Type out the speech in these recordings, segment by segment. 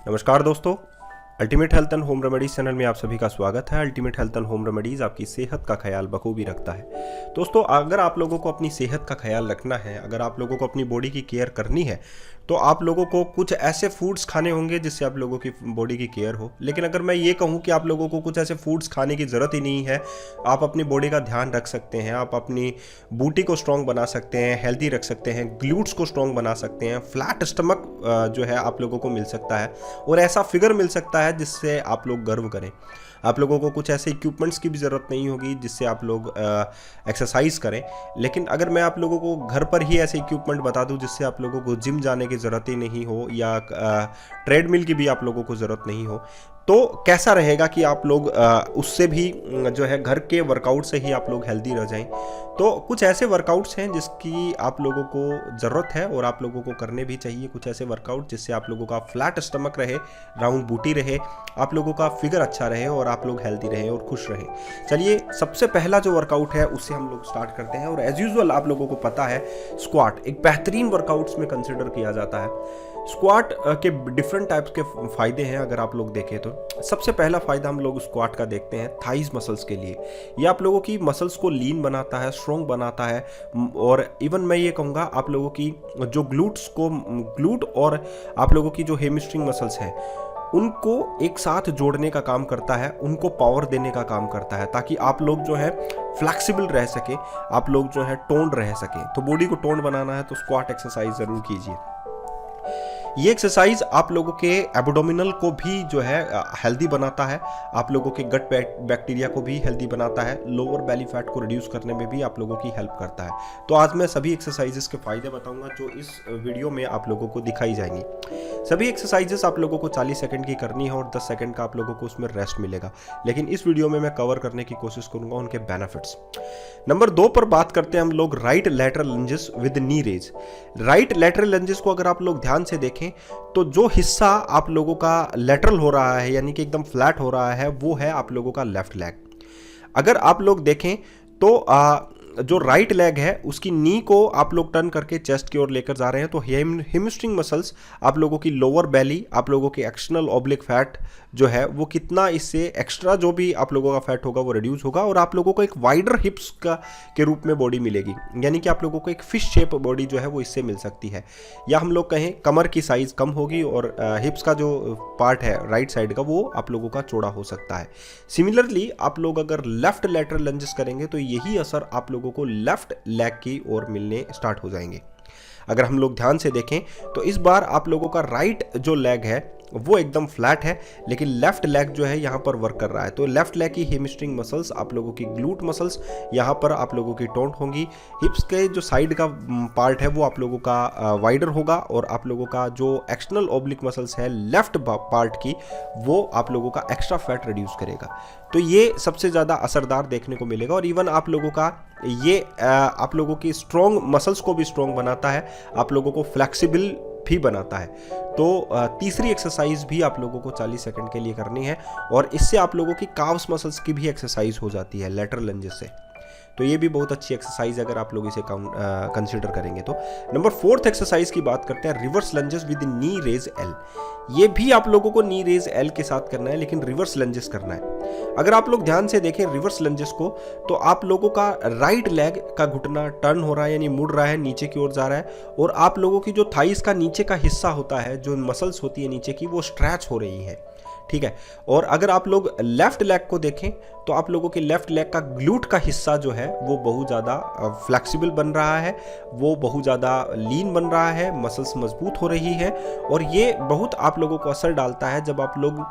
नमस्कार दोस्तों, ultimate health and home remedies channel में आप सभी का स्वागत है। Ultimate health and home remedies आपकी सेहत का ख्याल बखूबी रखता है। दोस्तों, अगर आप लोगों को अपनी सेहत का ख्याल रखना है, अगर आप लोगों को अपनी बॉडी की केयर करनी है, तो आप लोगों को कुछ ऐसे फूड्स खाने होंगे जिससे आप लोगों की बॉडी की केयर हो। लेकिन अगर मैं ये कहूँ कि आप लोगों को कुछ ऐसे फूड्स खाने की ज़रूरत ही नहीं है, आप अपनी बॉडी का ध्यान रख सकते हैं, आप अपनी बूटी को स्ट्रॉन्ग बना सकते हैं, हेल्दी रख सकते हैं, ग्लूट्स को स्ट्रॉन्ग बना सकते हैं, फ्लैट स्टमक जो है आप लोगों को मिल सकता है और ऐसा फिगर मिल सकता है जिससे आप लोग गर्व करें। आप लोगों को कुछ ऐसे इक्विपमेंट्स की भी ज़रूरत नहीं होगी जिससे आप लोग एक्सरसाइज करें। लेकिन अगर मैं आप लोगों को घर पर ही ऐसे इक्विपमेंट बता दूं जिससे आप लोगों को जिम जाने की ज़रूरत ही नहीं हो या ट्रेडमिल की भी आप लोगों को ज़रूरत नहीं हो, तो कैसा रहेगा कि आप लोग उससे भी जो है घर के वर्कआउट से ही आप लोग हेल्दी रह जाएं। तो कुछ ऐसे वर्कआउट्स हैं जिसकी आप लोगों को ज़रूरत है और आप लोगों को करने भी चाहिए। कुछ ऐसे वर्कआउट जिससे आप लोगों का फ्लैट स्टमक रहे, राउंड बूटी रहे, आप लोगों का फिगर अच्छा रहे और आप लोग हेल्दी रहें और खुश रहें। चलिए, सबसे पहला जो वर्कआउट है उससे हम लोग स्टार्ट करते हैं। और एज यूजुअल आप लोगों को पता है, स्क्वाट एक बेहतरीन वर्कआउट्स में कंसिडर किया जाता है। स्क्वाट के डिफरेंट टाइप्स के फ़ायदे हैं। अगर आप लोग देखें तो सबसे पहला फ़ायदा हम लोग स्क्वाट का देखते हैं थाइज मसल्स के लिए। ये आप लोगों की मसल्स को लीन बनाता है, स्ट्रॉन्ग बनाता है और इवन मैं ये कहूँगा आप लोगों की जो ग्लूट और आप लोगों की जो हेमस्ट्रिंग मसल्स हैं उनको एक साथ जोड़ने का काम करता है, उनको पावर देने का काम करता है, ताकि आप लोग जो है फ्लेक्सिबल रह सके, आप लोग जो है टोन्ड रह सके। तो बॉडी को टोन्ड बनाना है तो स्क्वाट एक्सरसाइज ज़रूर कीजिए। ये एक्सरसाइज आप लोगों के एब्डोमिनल को भी जो है हेल्दी बनाता है, आप लोगों के गट बैक्टीरिया को भी हेल्दी बनाता है, लोअर बेली फैट को रिड्यूस करने में भी आप लोगों की हेल्प करता है। तो आज मैं सभी एक्सरसाइजेस के फायदे बताऊंगा जो इस वीडियो में आप लोगों को दिखाई जाएंगी। सभी एक्सरसाइजेस आप लोगों को 40 सेकंड की करनी है और 10 सेकंड का आप लोगों को उसमें रेस्ट मिलेगा। लेकिन इस वीडियो में मैं कवर करने की कोशिश करूंगा उनके बेनिफिट्स। नंबर 2 पर बात करते हैं हम लोग right lateral lunges with knee raise. Right lateral lunges को अगर आप लोग ध्यान से देखें तो जो हिस्सा आप लोगों का लैटरल हो रहा है, यानी कि एकदम फ्लैट हो रहा है, वो है आप लोगों का लेफ्ट लेग। अगर आप लोग देखें तो जो राइट लेग है उसकी नी को आप लोग टर्न करके चेस्ट की ओर लेकर जा रहे हैं, तो हेमस्ट्रिंग मसल्स, आप लोगों की लोअर बेली, आप लोगों की एक्सटर्नल ऑब्लिक फैट जो है वो कितना, इससे एक्स्ट्रा जो भी आप लोगों का फैट होगा वो रिड्यूस होगा और आप लोगों को एक वाइडर हिप्स का के रूप में बॉडी मिलेगी। यानी कि आप लोगों को एक फिश शेप बॉडी जो है वो इससे मिल सकती है। या हम लोग कहें कमर की साइज कम होगी और हिप्स का जो पार्ट है राइट साइड का वो आप लोगों का चौड़ा हो सकता है। सिमिलरली आप लोग अगर लेफ्ट लैटरल लंजेस करेंगे तो यही असर आप लोगों को लेफ्ट लेग की ओर मिलने स्टार्ट हो जाएंगे। अगर हम लोग ध्यान से देखें तो इस बार आप लोगों का राइट जो लेग है वो एकदम फ्लैट है, लेकिन लेफ्ट लेग जो है यहाँ पर वर्क कर रहा है। तो लेफ्ट लेग की हेमस्ट्रिंग मसल्स, आप लोगों की ग्लूट मसल्स यहाँ पर आप लोगों की टोन्ड होंगी। हिप्स के जो साइड का पार्ट है वो आप लोगों का वाइडर होगा और आप लोगों का जो एक्सटर्नल ऑब्लिक मसल्स है लेफ्ट पार्ट की, वो आप लोगों का एक्स्ट्रा फैट रिड्यूस करेगा। तो ये सबसे ज़्यादा असरदार देखने को मिलेगा और इवन आप लोगों का ये आप लोगों की स्ट्रॉन्ग मसल्स को भी स्ट्रॉन्ग बनाता है, आप लोगों को फ्लेक्सिबल भी बनाता है। तो तीसरी एक्सरसाइज भी आप लोगों को 40 सेकंड के लिए करनी है और इससे आप लोगों की काव्स मसल्स की भी एक्सरसाइज हो जाती है लैटरल लंजेस से। तो ये भी बहुत अच्छी एक्सरसाइज अगर आप लोग इसे कंसीडर करेंगे तो। नंबर 4th एक्सरसाइज की बात करते हैं, reverse lunges with knee raise L. ये भी आप लोगों को नी रेज एल के साथ करना है, लेकिन रिवर्स लंजेस करना है। अगर आप लोग ध्यान से देखें रिवर्स लंजेस को, तो आप लोगों का राइट लेग का घुटना टर्न हो रहा है, यानी मुड़ रहा है, नीचे की ओर जा रहा है और आप लोगों की जो थाइस का नीचे का हिस्सा होता है, जो मसल्स होती है नीचे की, वो स्ट्रेच हो रही है। ठीक है। और अगर आप लोग लेफ्ट लेग को देखें तो आप लोगों के लेफ्ट लेग का ग्लूट का हिस्सा जो है वो बहुत ज़्यादा फ्लेक्सिबल बन रहा है, वो बहुत ज़्यादा लीन बन रहा है, मसल्स मजबूत हो रही है और ये बहुत आप लोगों को असर डालता है जब आप लोग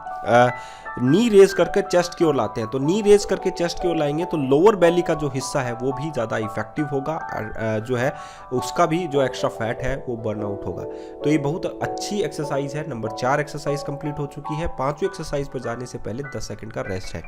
नी रेज करके चेस्ट की ओर लाते हैं। तो नी रेज करके चेस्ट की ओर लाएंगे तो लोअर बेली का जो हिस्सा है वो भी ज़्यादा इफेक्टिव होगा, जो है उसका भी जो एक्स्ट्रा फैट है वो बर्न आउट होगा। तो ये बहुत अच्छी एक्सरसाइज है। नंबर 4 एक्सरसाइज कंप्लीट हो चुकी है। 5वीं एक्सरसाइज पर जाने से पहले 10 सेकंड का रेस्ट है।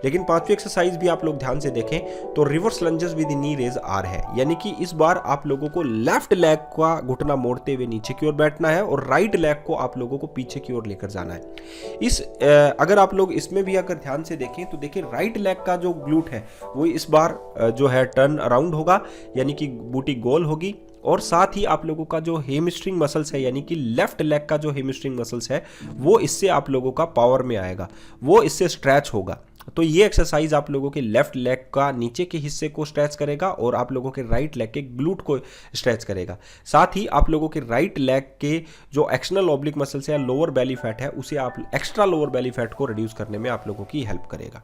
लेकिन 5वीं एक्सरसाइज भी आप लोग ध्यान से देखें तो reverse lunges with knee raise R है, यानी कि इस बार आप लोगों को लेफ्ट लेग का घुटना मोड़ते हुए नीचे की ओर बैठना है और राइट लेग को आप लोगों को पीछे की ओर लेकर जाना है। अगर आप लोग इसमें भी अगर ध्यान से देखें तो देखिए राइट लेग का जो ग्लूट है वो इस बार जो है टर्न अराउंड होगा, यानी कि बूटी गोल होगी और साथ ही आप लोगों का जो हेमस्ट्रिंग मसल्स है यानी कि लेफ्ट लेग का जो हेमस्ट्रिंग मसल्स है वो इससे आप लोगों का पावर में आएगा, वो इससे स्ट्रेच होगा। तो ये एक्सरसाइज आप लोगों के लेफ्ट लेग का नीचे के हिस्से को स्ट्रेच करेगा और आप लोगों के राइट लेग के ग्लूट को स्ट्रेच करेगा। साथ ही आप लोगों के राइट लेग के जो एक्सटर्नल ऑब्लिक मसल्स है, लोअर बेली फैट है, उसे आप एक्स्ट्रा लोअर बेली फैट को रिड्यूस करने में आप लोगों की हेल्प करेगा।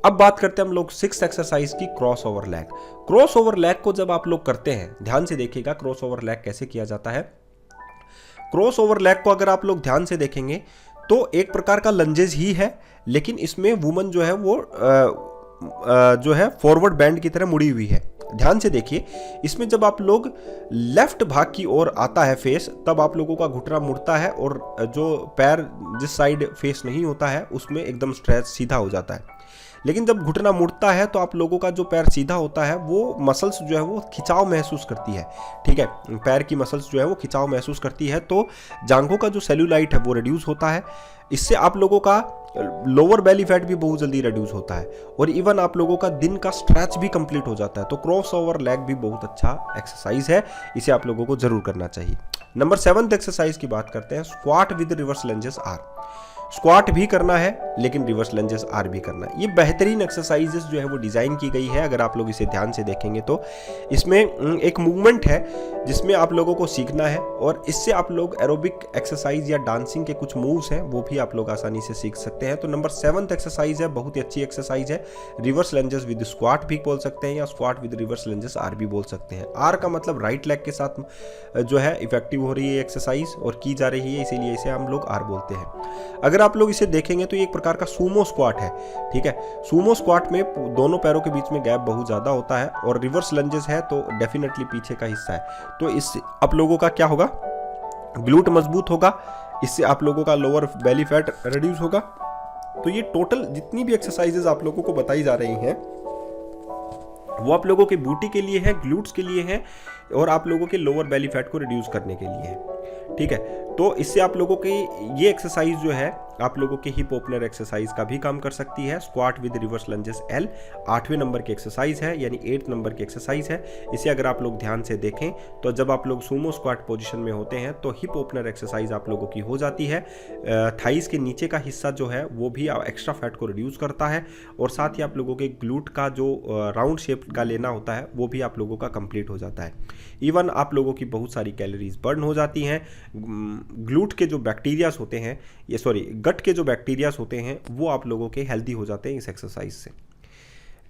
अब बात करते हैं हम लोग 6th एक्सरसाइज की, cross over leg. Cross over leg को जब आप लोग करते हैं, ध्यान से देखिएगा क्रॉस ओवर लेग कैसे किया जाता है। क्रॉस ओवर लेग को अगर आप लोग ध्यान से देखेंगे तो एक प्रकार का लंजेस ही है, लेकिन इसमें वुमन जो है वो जो है फॉरवर्ड बैंड की तरह मुड़ी हुई है। ध्यान से देखिए, इसमें जब आप लोग लेफ्ट भाग की ओर आता है फेस, तब आप लोगों का घुटना मुड़ता है और जो पैर जिस साइड फेस नहीं होता है उसमें एकदम स्ट्रेच सीधा हो जाता है। लेकिन जब घुटना मुड़ता है तो आप लोगों का जो पैर सीधा होता है वो मसल्स जो है वो खिंचाव महसूस करती है, ठीक है, पैर की मसल्स जो है वो खिंचाव महसूस करती है, तो जांघों का जो सेल्यूलाइट है वो रिड्यूस होता है। इससे आप लोगों का लोअर बेली फैट भी बहुत जल्दी रिड्यूस होता है और इवन आप लोगों का दिन का स्ट्रेच भी कंप्लीट हो जाता है। तो क्रॉस ओवर लेग भी बहुत अच्छा एक्सरसाइज है, इसे आप लोगों को जरूर करना चाहिए। नंबर 7th एक्सरसाइज की बात करते हैं, squat with reverse lunges R. Squat भी करना है लेकिन रिवर्स लंजेस आर भी करना है। ये बेहतरीन एक्सरसाइजेस जो है वो डिज़ाइन की गई है। अगर आप लोग इसे ध्यान से देखेंगे तो इसमें एक मूवमेंट है जिसमें आप लोगों को सीखना है और इससे आप लोग एरोबिक एक्सरसाइज या डांसिंग के कुछ मूव्स हैं वो भी आप लोग आसानी से सीख सकते हैं। तो नंबर 7th एक्सरसाइज है, बहुत ही अच्छी एक्सरसाइज है। रिवर्स लंजेस विद स्क्वाट भी बोल सकते हैं या squat with reverse lunges R भी बोल सकते हैं। आर का मतलब राइट लेग के साथ जो है इफेक्टिव हो रही है एक्सरसाइज और की जा रही है, इसीलिए इसे हम लोग आर बोलते हैं। अगर आप लोग इसे देखेंगे तो ये एक प्रकार का सूमो स्क्वाट है, ठीक है। सूमो स्क्वाट में दोनों पैरों के बीच में गैप बहुत ज़्यादा होता है और रिवर्स लंजेस है तो डेफिनेटली पीछे का हिस्सा है। तो इससे आप लोगों का क्या होगा, ग्लूट मजबूत होगा, इससे आप लोगों का लोअर बेली फैट रिड्यूस होगा। तो ये टोटल जितनी भी एक्सरसाइजेज आप लोगों को बताई जा रही हैं वो आप लोगों के बूटी के लिए है, ग्लूट्स के लिए है और आप लोगों के लोअर बेली फैट को रिड्यूस करने के लिए है, ठीक है। तो इससे आप लोगों की ये एक्सरसाइज जो है आप लोगों के हिप ओपनर एक्सरसाइज का भी काम कर सकती है। स्क्वाट विद रिवर्स लंजेस एल 8वें नंबर की एक्सरसाइज है, यानी 8th नंबर की एक्सरसाइज है। इसे अगर आप लोग ध्यान से देखें तो जब आप लोग सूमो स्क्वाट पोजीशन में होते हैं तो हिप ओपनर एक्सरसाइज आप लोगों की हो जाती है। थाइस के नीचे का हिस्सा जो है वो भी एक्स्ट्रा फैट को रिड्यूस करता है और साथ ही आप लोगों के ग्लूट का जो राउंड शेप का लेना होता है वो भी आप लोगों का कंप्लीट हो जाता है। इवन आप लोगों की बहुत सारी कैलोरीज बर्न हो जाती हैं। ग्लूट के जो बैक्टीरियाज होते हैं, ये सॉरी गट के जो बैक्टीरियाज होते हैं वो आप लोगों के हेल्दी हो जाते हैं इस एक्सरसाइज से।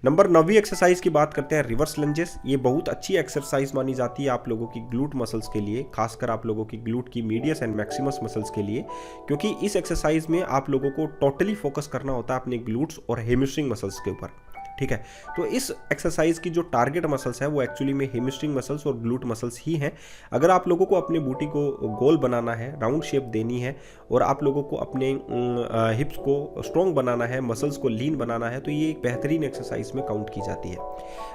नंबर 9वीं एक्सरसाइज की बात करते हैं, रिवर्स लंजेस। ये बहुत अच्छी एक्सरसाइज मानी जाती है आप लोगों की ग्लूट मसल्स के लिए, खासकर आप लोगों की ग्लूट की मीडियस एंड मैक्सिमस मसल्स के लिए, क्योंकि इस एक्सरसाइज में आप लोगों को टोटली फोकस करना होता है अपने ग्लूट्स और हेमस्ट्रिंग मसल्स के ऊपर, ठीक है। तो इस एक्सरसाइज की जो टारगेट मसल्स है वो एक्चुअली में हेमस्ट्रिंग मसल्स और ग्लूट मसल्स ही हैं। अगर आप लोगों को अपने बूटी को गोल बनाना है, राउंड शेप देनी है और आप लोगों को अपने हिप्स को स्ट्रॉन्ग बनाना है, मसल्स को लीन बनाना है, तो ये एक बेहतरीन एक्सरसाइज में काउंट की जाती है।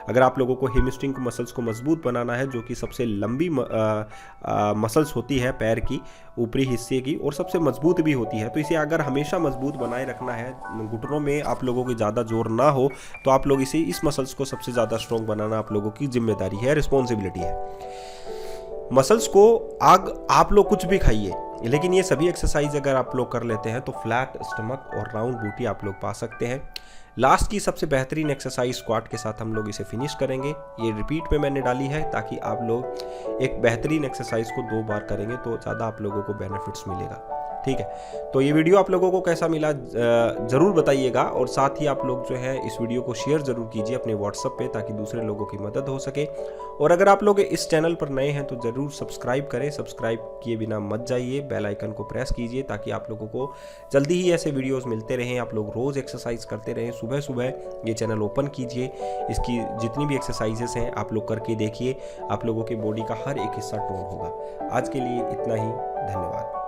अगर आप लोगों को हेमस्ट्रिंग मसल्स को मजबूत बनाना है, जो कि सबसे लंबी मसल्स होती है पैर की ऊपरी हिस्से की और सबसे मजबूत भी होती है, तो इसे अगर हमेशा मजबूत बनाए रखना है, घुटनों में आप लोगों की ज़्यादा जोर ना हो, तो आप लोग इस मसल्स को सबसे ज़्यादा स्ट्रॉन्ग बनाना आप लोगों की जिम्मेदारी है, रिस्पॉन्सिबिलिटी है। मसल्स को आप लोग कुछ भी खाइए, लेकिन ये सभी एक्सरसाइज अगर आप लोग कर लेते हैं तो फ्लैट स्टमक और राउंड बूटी आप लोग पा सकते हैं। लास्ट की सबसे बेहतरीन एक्सरसाइज स्क्वाट के साथ हम लोग इसे फिनिश करेंगे। ये रिपीट में मैंने डाली है ताकि आप लोग एक बेहतरीन एक्सरसाइज को 2 बार करेंगे तो ज़्यादा आप लोगों को बेनिफिट्स मिलेगा, ठीक है। तो ये वीडियो आप लोगों को कैसा मिला ज़रूर बताइएगा और साथ ही आप लोग जो है इस वीडियो को शेयर ज़रूर कीजिए अपने व्हाट्सएप पे ताकि दूसरे लोगों की मदद हो सके। और अगर आप लोग इस चैनल पर नए हैं तो ज़रूर सब्सक्राइब करें, सब्सक्राइब किए बिना मत जाइए, बेल आइकन को प्रेस कीजिए ताकि आप लोगों को जल्दी ही ऐसे वीडियोस मिलते रहें, आप लोग रोज़ एक्सरसाइज करते रहें। सुबह सुबह ये चैनल ओपन कीजिए, इसकी जितनी भी एक्सरसाइजेस हैं आप लोग करके देखिए, आप लोगों के बॉडी का हर एक हिस्सा टोन होगा। आज के लिए इतना ही, धन्यवाद।